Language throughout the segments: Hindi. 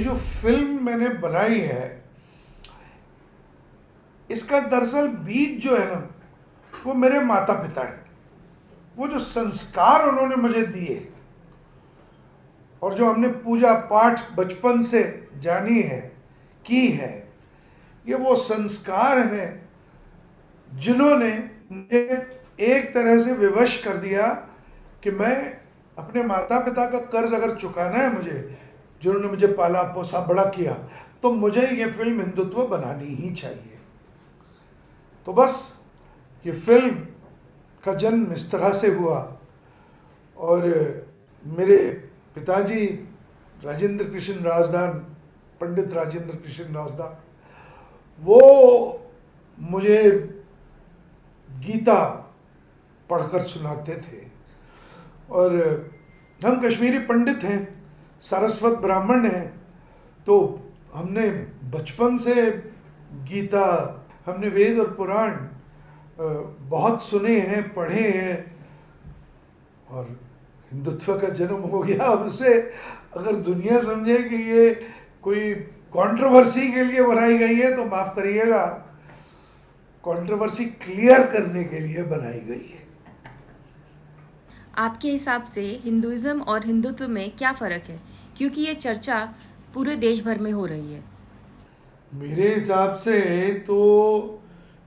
जो फिल्म मैंने बनाई है, इसका दरअसल बीज जो है ना, वो मेरे माता पिता हैं। वो जो संस्कार उन्होंने मुझे दिए और जो हमने पूजा पाठ बचपन से जानी है, की है, ये वो संस्कार हैं जिन्होंने मुझे एक तरह से विवश कर दिया कि मैं अपने माता पिता का कर्ज अगर चुकाना है मुझे, जिन्होंने मुझे पाला पोसा बड़ा किया, तो मुझे ये फिल्म हिंदुत्व बनानी ही चाहिए। तो बस ये फिल्म का जन्म इस तरह से हुआ। और मेरे पिताजी राजेंद्र कृष्ण राजदान, पंडित राजेंद्र कृष्ण राजदान, वो मुझे गीता पढ़कर सुनाते थे। और हम कश्मीरी पंडित हैं, सारस्वत ब्राह्मण हैं, तो हमने बचपन से गीता, हमने वेद और पुराण बहुत सुने हैं, पढ़े हैं, और हिंदुत्व का जन्म हो गया। अब उसे अगर दुनिया समझे कि ये कोई कंट्रोवर्सी के लिए बनाई गई है, तो माफ करिएगा, कंट्रोवर्सी क्लियर करने के लिए बनाई गई है। आपके हिसाब से हिंदुइज्म और हिंदुत्व में क्या फ़र्क है, क्योंकि ये चर्चा पूरे देश भर में हो रही है? मेरे हिसाब से तो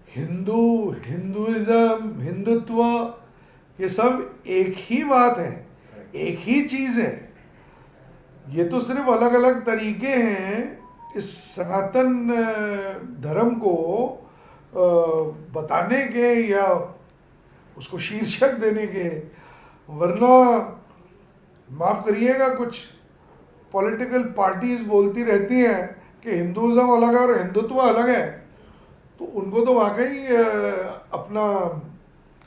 हिंदुइज्म, हिंदुत्व, ये सब एक ही बात है, एक ही चीज़ है। ये तो सिर्फ अलग अलग तरीके हैं इस सनातन धर्म को बताने के या उसको शीर्षक देने के। वरना माफ़ करिएगा, कुछ पॉलिटिकल पार्टीज बोलती रहती हैं कि हिंदुइज्म अलग है और हिंदुत्व अलग है, तो उनको तो वाकई अपना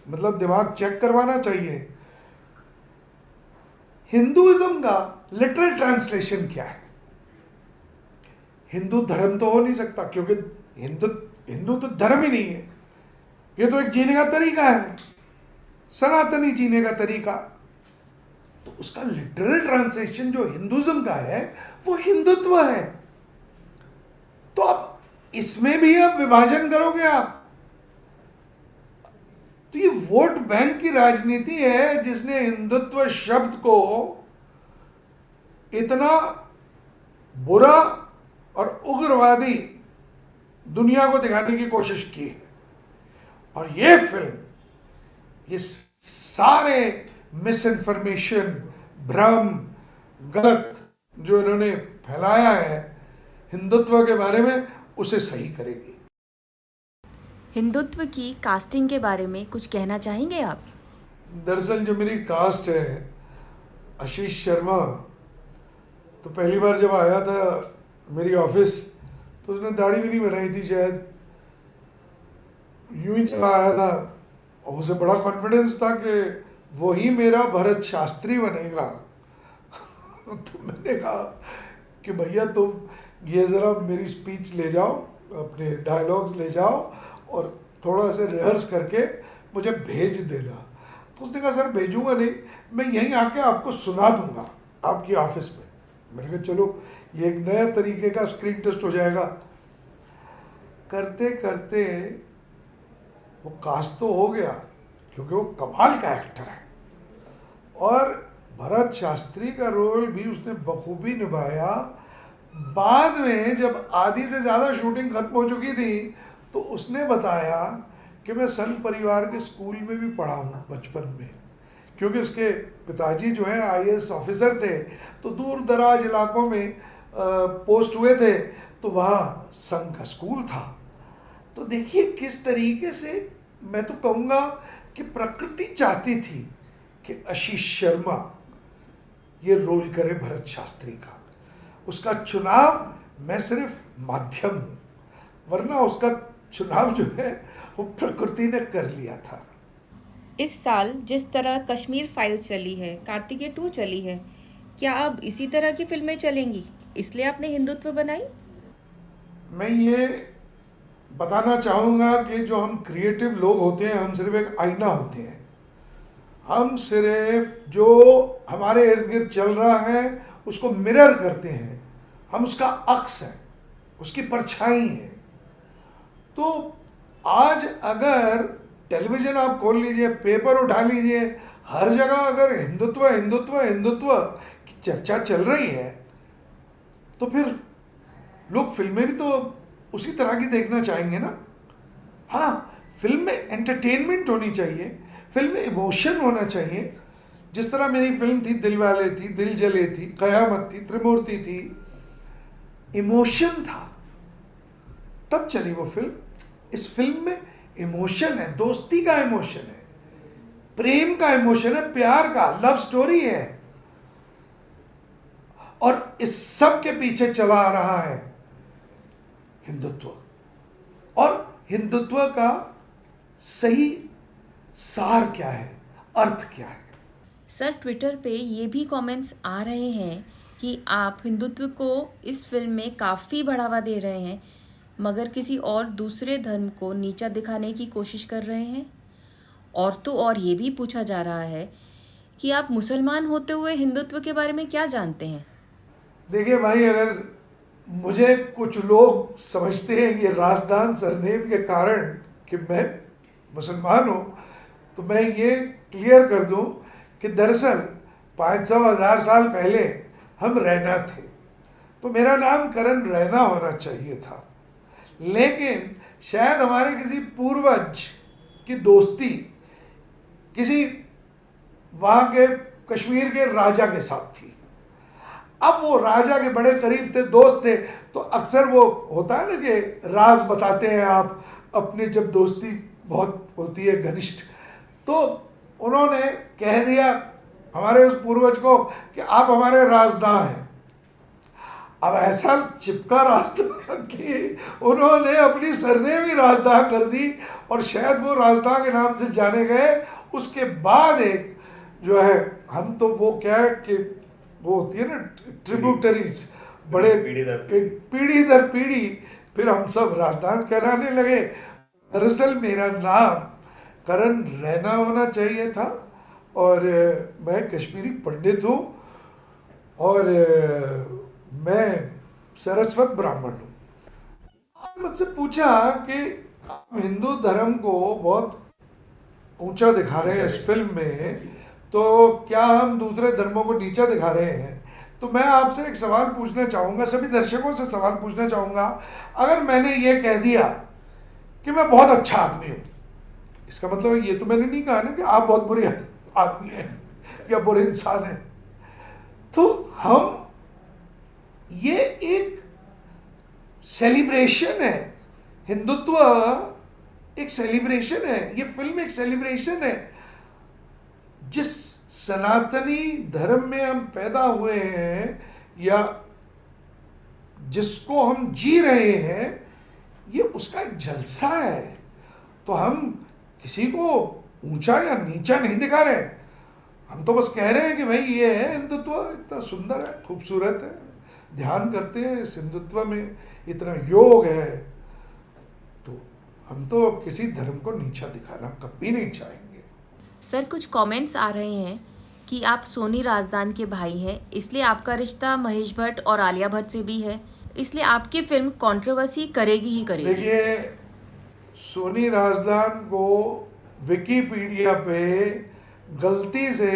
मतलब दिमाग चेक करवाना चाहिए। हिंदुइज्म का लिटरल ट्रांसलेशन क्या है? हिंदू धर्म तो हो नहीं सकता, क्योंकि हिंदू तो धर्म ही नहीं है, ये तो एक जीने का तरीका है, सनातनी जीने का तरीका। तो उसका लिटरल ट्रांसलेशन जो हिंदुइज्म का है, वो हिंदुत्व है। तो अब इसमें भी अब विभाजन करोगे आप, तो ये वोट बैंक की राजनीति है जिसने हिंदुत्व शब्द को इतना बुरा और उग्रवादी दुनिया को दिखाने की कोशिश की है। और ये फिल्म, ये सारे मिस इन्फॉर्मेशन, भ्रम, गलत जो इन्होंने फैलाया है हिंदुत्व के बारे में, उसे सही करेगी। हिंदुत्व की कास्टिंग के बारे में कुछ कहना चाहेंगे आप? दरअसल जो मेरी कास्ट है, आशीष शर्मा, तो पहली बार जब आया था मेरी ऑफिस, तो उसने दाढ़ी भी नहीं बनाई थी, शायद यूं ही चला आया था, और उसे बड़ा कॉन्फिडेंस था कि वही मेरा भरत शास्त्री बनेगा। तो मैंने कहा कि भैया तुम ये ज़रा मेरी स्पीच ले जाओ, अपने डायलॉग्स ले जाओ और थोड़ा सा रिहर्स करके मुझे भेज देना। तो उसने कहा सर भेजूंगा नहीं, मैं यहीं आके आपको सुना दूंगा आपकी ऑफिस में। मैंने कहा चलो ये एक नया तरीके का स्क्रीन टेस्ट हो जाएगा। करते करते वो कास्ट तो हो गया, क्योंकि वो कमाल का एक्टर है, और भरत शास्त्री का रोल भी उसने बखूबी निभाया। बाद में जब आधी से ज़्यादा शूटिंग खत्म हो चुकी थी, तो उसने बताया कि मैं संघ परिवार के स्कूल में भी पढ़ा हूँ बचपन में, क्योंकि उसके पिताजी जो हैं आईएएस ऑफिसर थे, तो दूर दराज इलाकों में पोस्ट हुए थे, तो वहाँ संघ का स्कूल था। तो देखिए किस तरीके से, मैं तो कहूँगा कि प्रकृति चाहती थी कि आशीष शर्मा ये रोल करे भरत शास्त्री का। उसका चुनाव मैं सिर्फ माध्यम हूँ, वरना उसका चुनाव जो है वो प्रकृति ने कर लिया था। इस साल जिस तरह कश्मीर फाइल्स चली है, कार्तिकेय 2 चली है, क्या अब इसी तरह की फिल्में चलेंगी, इसलिए आपने हिंदुत्व बनाई? मैं ये बताना चाहूँगा कि जो हम क्रिएटिव लोग होते हैं, हम सिर्फ एक आईना होते हैं। हम सिर्फ जो हमारे इर्द गिर्द चल रहा है उसको मिरर करते हैं, हम उसका अक्स हैं, उसकी परछाई हैं। तो आज अगर टेलीविज़न आप खोल लीजिए, पेपर उठा लीजिए, हर जगह अगर हिंदुत्व हिंदुत्व हिंदुत्व की चर्चा चल रही है, तो फिर लोग फिल्में भी तो उसी तरह की देखना चाहेंगे ना। हाँ, फिल्म में एंटरटेनमेंट होनी चाहिए, फिल्म में इमोशन होना चाहिए। जिस तरह मेरी फिल्म थी दिलवाले थी, दिल जले थी, कयामत थी, त्रिमूर्ति थी, इमोशन था, तब चली वो फिल्म। इस फिल्म में इमोशन है, दोस्ती का इमोशन है, प्रेम का इमोशन है, प्यार का, लव स्टोरी है, और इस सब के पीछे चला आ रहा है हिंदुत्व। और हिंदुत्व का सही सार क्या है, अर्थ क्या है। सर, ट्विटर पे ये भी कमेंट्स आ रहे हैं कि आप हिंदुत्व को इस फिल्म में काफ़ी बढ़ावा दे रहे हैं, मगर किसी और दूसरे धर्म को नीचा दिखाने की कोशिश कर रहे हैं। और तो और ये भी पूछा जा रहा है कि आप मुसलमान होते हुए हिंदुत्व के बारे में क्या जानते हैं। देखिए भाई, अगर मुझे कुछ लोग समझते हैं कि राजदान सरनेम के कारण कि मैं मुसलमान हूँ, तो मैं ये क्लियर कर दूँ कि दरअसल 500,000 साल पहले हम रैना थे, तो मेरा नाम करण रैना होना चाहिए था। लेकिन शायद हमारे किसी पूर्वज की दोस्ती किसी वहाँ के कश्मीर के राजा के साथ थी। अब वो राजा के बड़े करीब थे, दोस्त थे, तो अक्सर वो होता है ना कि राज बताते हैं आप अपनी, जब दोस्ती बहुत होती है घनिष्ठ, तो उन्होंने कह दिया हमारे उस पूर्वज को कि आप हमारे राजदा हैं। अब ऐसा चिपका राजदा कि उन्होंने अपनी सरनेम ही राजदा कर दी, और शायद वो राजदा के नाम से जाने गए। उसके बाद एक जो है, हम तो वो क्या है कि वो होती है ना ट्रिब्यूटरीज, बड़े पीढ़ी दर पीढ़ी फिर हम सब राजदान कहलाने लगे। दरअसल मेरा नाम करण रैना होना चाहिए था, और मैं कश्मीरी पंडित हूँ, और मैं सरस्वत ब्राह्मण हूँ। मुझसे पूछा कि आप हिंदू धर्म को बहुत ऊंचा दिखा रहे हैं इस फिल्म में, तो क्या हम दूसरे धर्मों को नीचा दिखा रहे हैं। तो मैं आपसे एक सवाल पूछना चाहूँगा, सभी दर्शकों से सवाल पूछना चाहूँगा, अगर मैंने ये कह दिया कि मैं बहुत अच्छा आदमी हूँ, इसका मतलब ये तो मैंने नहीं कहा ना कि आप बहुत बुरे आदमी हैं या बुरे इंसान हैं। तो हम, ये एक सेलिब्रेशन है, हिंदुत्व एक सेलिब्रेशन है, ये फिल्म एक सेलिब्रेशन है। जिस सनातनी धर्म में हम पैदा हुए हैं या जिसको हम जी रहे हैं, ये उसका एक जलसा है। तो हम किसी को ऊंचा या नीचा नहीं दिखा रहे, हम तो बस कह रहे हैं कि भाई ये है हिंदुत्व, इतना सुंदर है, खूबसूरत है, ध्यान करते हैं इस हिंदुत्व में, इतना योग है। तो हम तो किसी धर्म को नीचा दिखाना कभी नहीं चाहेंगे। सर, कुछ कमेंट्स आ रहे हैं कि आप सोनी राजदान के भाई हैं, इसलिए आपका रिश्ता महेश भट्ट और आलिया भट्ट से भी है, इसलिए आपकी फिल्म कंट्रोवर्सी करेगी ही करेगी। देखिए, सोनी राजदान को विकिपीडिया पे गलती से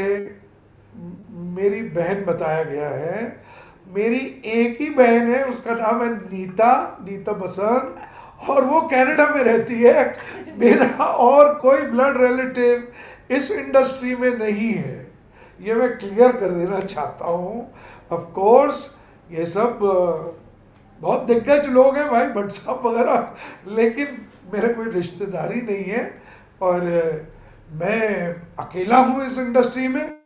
मेरी बहन बताया गया है। मेरी एक ही बहन है, उसका नाम है नीता बसन, और वो कनाडा में रहती है। मेरा और कोई ब्लड रिलेटिव इस इंडस्ट्री में नहीं है, ये मैं क्लियर कर देना चाहता हूँ। ऑफ कोर्स ये सब बहुत दिग्गज लोग हैं भाई, भट्ट साहब वगैरह, लेकिन मेरे कोई रिश्तेदारी नहीं है, और मैं अकेला हूँ इस इंडस्ट्री में।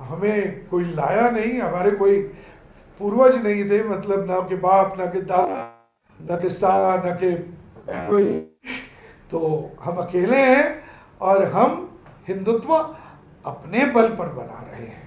हमें कोई लाया नहीं, हमारे कोई पूर्वज नहीं थे, मतलब ना के बाप, ना के दादा, ना के साला, ना के कोई, तो हम अकेले हैं, और हम हिंदुत्व अपने बल पर बना रहे हैं।